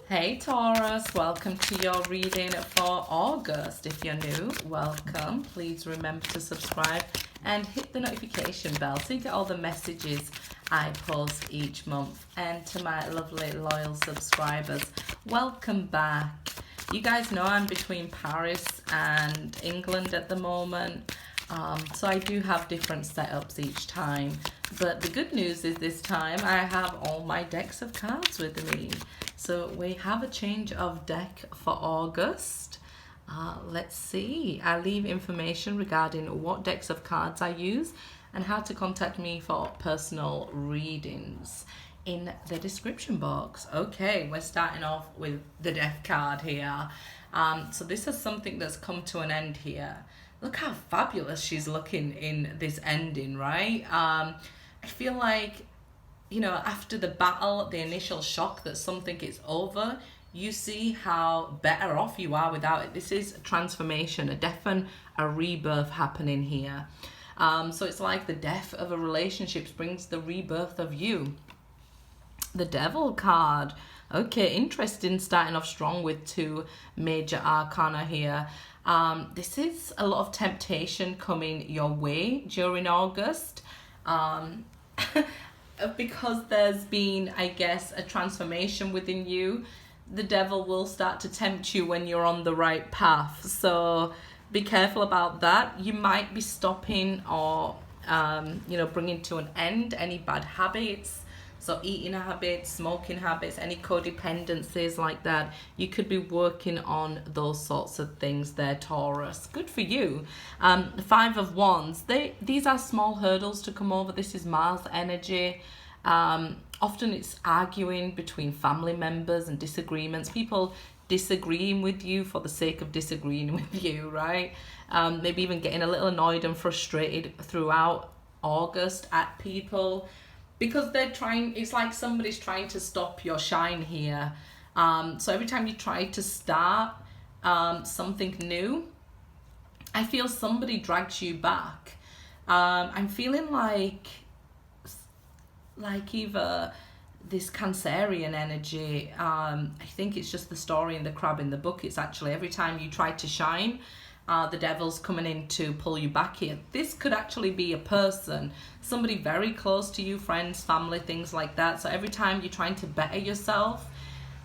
Hey Taurus, welcome to your reading for August. If you're new, welcome. Please remember to subscribe and hit the notification bell so you get all the messages I post each month. And to my lovely loyal subscribers, welcome back. You guys know I'm between Paris and England at the moment. So I do have different setups each time. But the good news is this time I have all my decks of cards with me. So we have a change of deck for August. Let's see. I leave information regarding what decks of cards I use and how to contact me for personal readings in the description box. Okay, we're starting off with the Death card here. So this is something that's come to an end here. Look how fabulous she's looking in this ending, right? I feel like, you know, after the battle, the initial shock that something is over, you see how better off you are without it. This is a transformation, a death and a rebirth happening here. So it's like the death of a relationship brings the rebirth of you. The Devil card. Okay, interesting, starting off strong with two major arcana here. This is a lot of temptation coming your way during August. Because there's been, I guess, a transformation within you, the devil will start to tempt you when you're on the right path. So be careful about that. You might be stopping or, bringing to an end any bad habits. So eating habits, smoking habits, any codependencies like that. You could be working on those sorts of things there, Taurus. Good for you. The Five of Wands. These are small hurdles to come over. This is Mars energy. Often it's arguing between family members and disagreements. People disagreeing with you for the sake of disagreeing with you, right? Maybe even getting a little annoyed and frustrated throughout August at people. Because they're trying, it's like somebody's trying to stop your shine here. So every time you try to start something new, I feel somebody drags you back. I'm feeling like either this Cancerian energy, I think it's just the story in the crab in the book. It's actually every time you try to shine, the devil's coming in to pull you back here. This could actually be a person, somebody very close to you, friends, family, things like that. So every time you're trying to better yourself,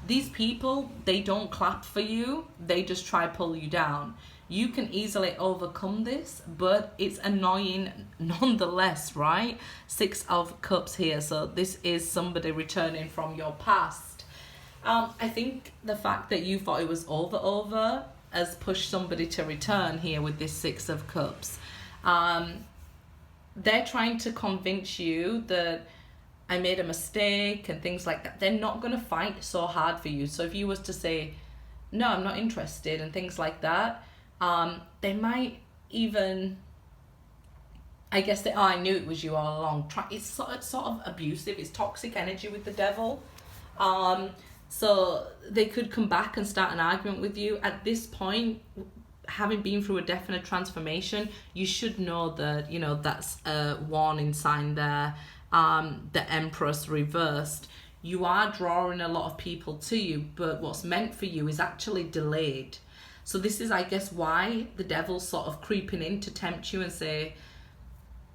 these people, they don't clap for you. They just try to pull you down. You can easily overcome this, but it's annoying nonetheless, right? Six of Cups here. So this is somebody returning from your past. I think the fact that you thought it was over, has pushed somebody to return here with this Six of Cups. They're trying to convince you that I made a mistake and things like that. They're not going to fight so hard for you. So if you was to say, no, I'm not interested and things like that, they might even, I guess, I knew it was you all along. It's sort of abusive. It's toxic energy with the devil. So they could come back and start an argument with you. At this point, having been through a definite transformation, you should know that, you know, that's a warning sign there. The Empress reversed. You are drawing a lot of people to you, but what's meant for you is actually delayed. So this is, I guess, why the devil's sort of creeping in to tempt you and say,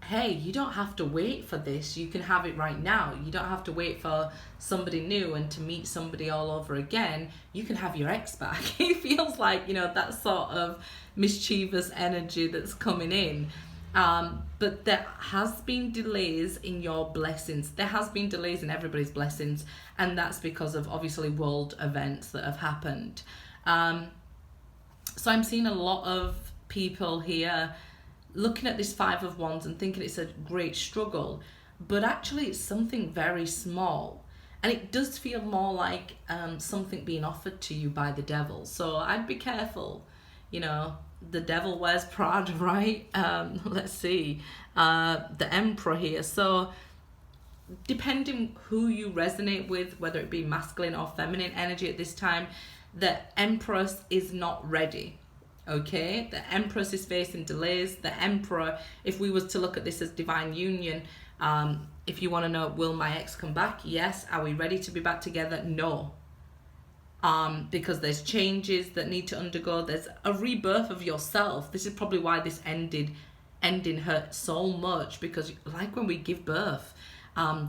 hey, you don't have to wait for this. You can have it right now. You don't have to wait for somebody new and to meet somebody all over again. You can have your ex back. It feels like, you know, that sort of mischievous energy that's coming in. But there has been delays in your blessings. There has been delays in everybody's blessings. And that's because of, obviously, world events that have happened. So I'm seeing a lot of people here looking at this Five of Wands and thinking it's a great struggle, but actually it's something very small, and it does feel more like something being offered to you by the devil. So I'd be careful. You know, the devil wears Prada, right? Let's see, the Emperor here. So depending who you resonate with, whether it be masculine or feminine energy at this time, the Empress is not ready. Okay, the Empress is facing delays. The Emperor, if we was to look at this as divine union, if you want to know, will my ex come back? Yes. Are we ready to be back together? No. because there's changes that need to undergo. There's a rebirth of yourself. This is probably why this ending hurt so much, because like when we give birth,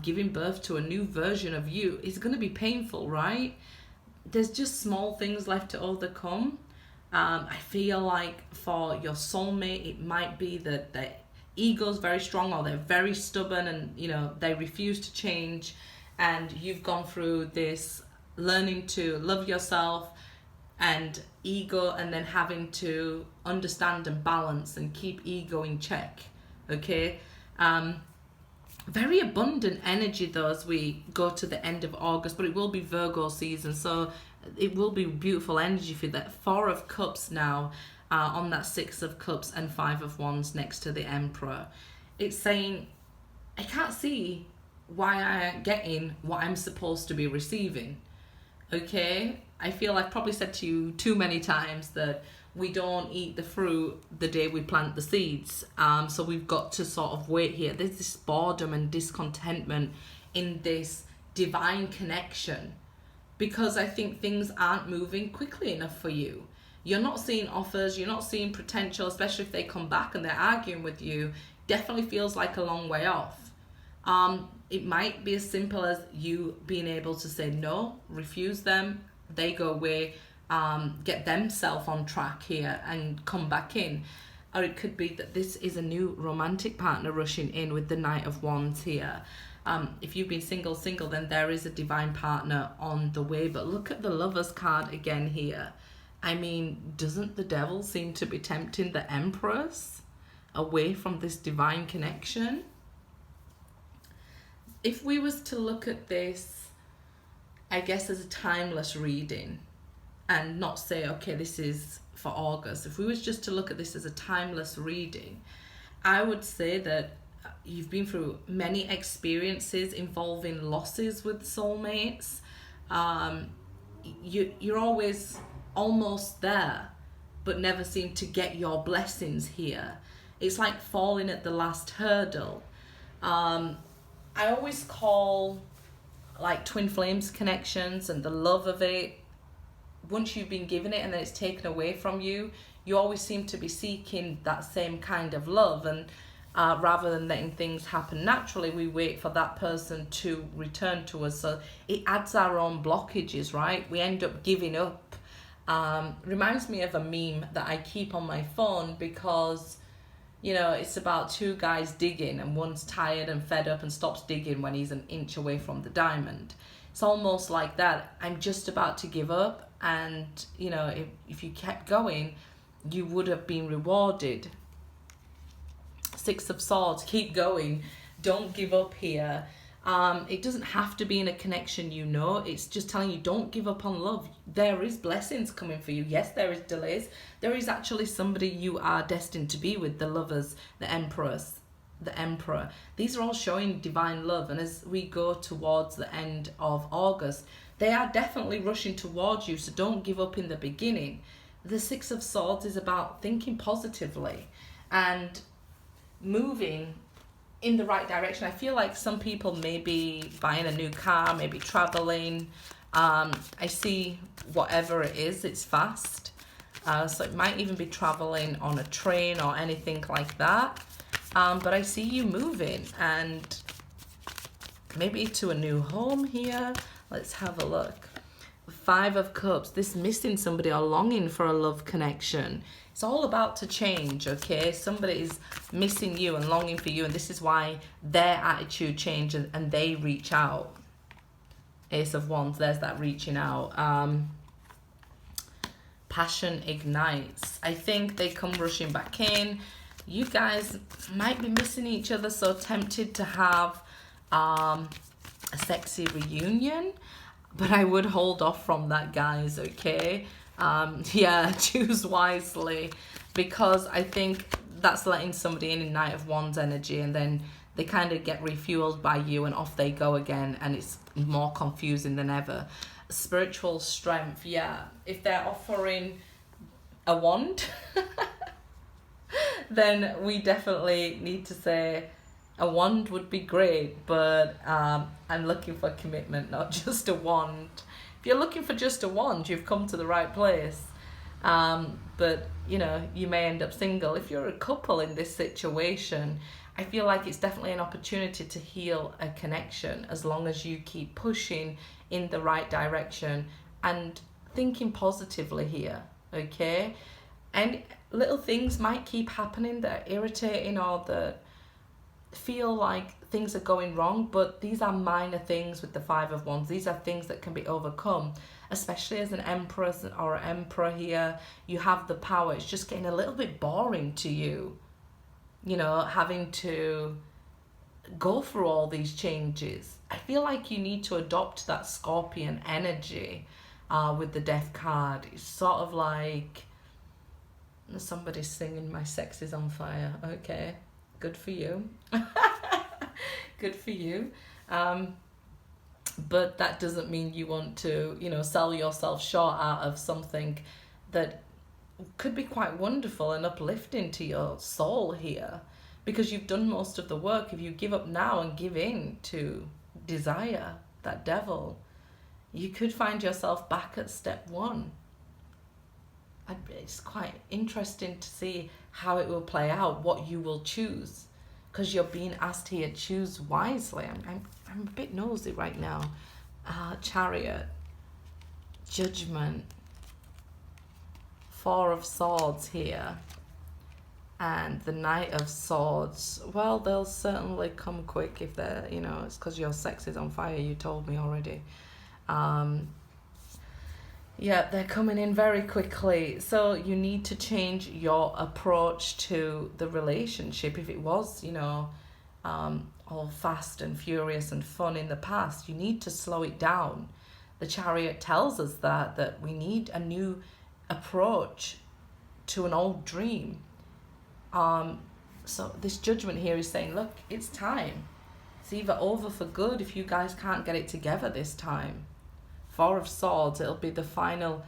giving birth to a new version of you is going to be painful, right? There's just small things left to overcome. I feel like for your soulmate, it might be that their ego's very strong, or they're very stubborn, and they refuse to change, and you've gone through this learning to love yourself and ego, and then having to understand and balance and keep ego in check. Okay. Very abundant energy though as we go to the end of August, but it will be Virgo season, so it will be beautiful energy for that. 4 of Cups now on that 6 of Cups and 5 of Wands next to the Emperor. It's saying, I can't see why I ain't getting what I'm supposed to be receiving. Okay, I feel I've probably said to you too many times that we don't eat the fruit the day we plant the seeds. So we've got to sort of wait here. There's this boredom and discontentment in this divine connection, because I think things aren't moving quickly enough for you. You're not seeing offers, you're not seeing potential, especially if they come back and they're arguing with you. Definitely feels like a long way off. It might be as simple as you being able to say no, refuse them, they go away, get themselves on track here and come back in. Or it could be that this is a new romantic partner rushing in with the Knight of Wands here. If you've been single, then there is a divine partner on the way. But look at the Lovers card again here. I mean, doesn't the devil seem to be tempting the Empress away from this divine connection? If we was to look at this, I guess, as a timeless reading and not say, okay, this is for August. If we was just to look at this as a timeless reading, I would say that you've been through many experiences involving losses with soulmates. You're always almost there, but never seem to get your blessings here. It's like falling at the last hurdle. I always call like twin flames connections and the love of it. Once you've been given it and then it's taken away from you, you always seem to be seeking that same kind of love. And rather than letting things happen naturally, we wait for that person to return to us. So it adds our own blockages, right? We end up giving up. Reminds me of a meme that I keep on my phone, because it's about 2 guys digging, and one's tired and fed up and stops digging when he's an inch away from the diamond. It's almost like that. I'm just about to give up, and if you kept going, you would have been rewarded. 6 of Swords, keep going, don't give up here. It doesn't have to be in a connection, it's just telling you, don't give up on love. There is blessings coming for you. Yes, there is delays. There is actually somebody you are destined to be with, the Lovers, the Empress, the Emperor. These are all showing divine love, and as we go towards the end of August, they are definitely rushing towards you, so don't give up in the beginning. The 6 of Swords is about thinking positively and moving in the right direction. I feel like some people may be buying a new car, maybe traveling. I see whatever it is, it's fast. So it might even be traveling on a train or anything like that. But I see you moving, and maybe to a new home here. Let's have a look. 5 of Cups, this missing somebody or longing for a love connection. It's all about to change, okay? Somebody is missing you and longing for you, and this is why their attitude changes and they reach out. Ace of Wands, there's that reaching out. Passion ignites. I think they come rushing back in. You guys might be missing each other, so tempted to have a sexy reunion, but I would hold off from that, guys, okay? Yeah, choose wisely, because I think that's letting somebody in Knight of Wands energy, and then they kind of get refueled by you and off they go again, and it's more confusing than ever. Spiritual strength, yeah. If they're offering a wand, then we definitely need to say a wand would be great, but I'm looking for commitment, not just a wand. If you're looking for just a wand, you've come to the right place. But, you know, you may end up single. If you're a couple in this situation, I feel like it's definitely an opportunity to heal a connection as long as you keep pushing in the right direction and thinking positively here, okay? And little things might keep happening that are irritating or that feel like things are going wrong, but these are minor things with the Five of Wands. These are things that can be overcome, especially as an empress or an emperor here. You have the power. It's just getting a little bit boring to you, you know, having to go through all these changes. I feel like you need to adopt that Scorpion energy with the Death card. It's sort of like somebody's singing "My Sex is on Fire." Okay, good for you. Good for you. But that doesn't mean you want to, you know, sell yourself short out of something that could be quite wonderful and uplifting to your soul here, because you've done most of the work. If you give up now and give in to desire, that devil, you could find yourself back at step one. It's quite interesting to see how it will play out, what you will choose, because you're being asked here, choose wisely. I'm a bit nosy right now. Chariot, Judgment, Four of Swords here, and the Knight of Swords. Well, they'll certainly come quick if they're, you know, it's because your sex is on fire, you told me already. Yeah, they're coming in very quickly. So you need to change your approach to the relationship. If it was, you know, all fast and furious and fun in the past, you need to slow it down. The Chariot tells us that we need a new approach to an old dream. So this Judgment here is saying, look, it's time. It's either over for good if you guys can't get it together this time. Four of Swords, it'll be the final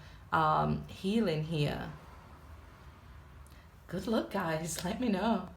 healing here. Good luck, guys. Let me know.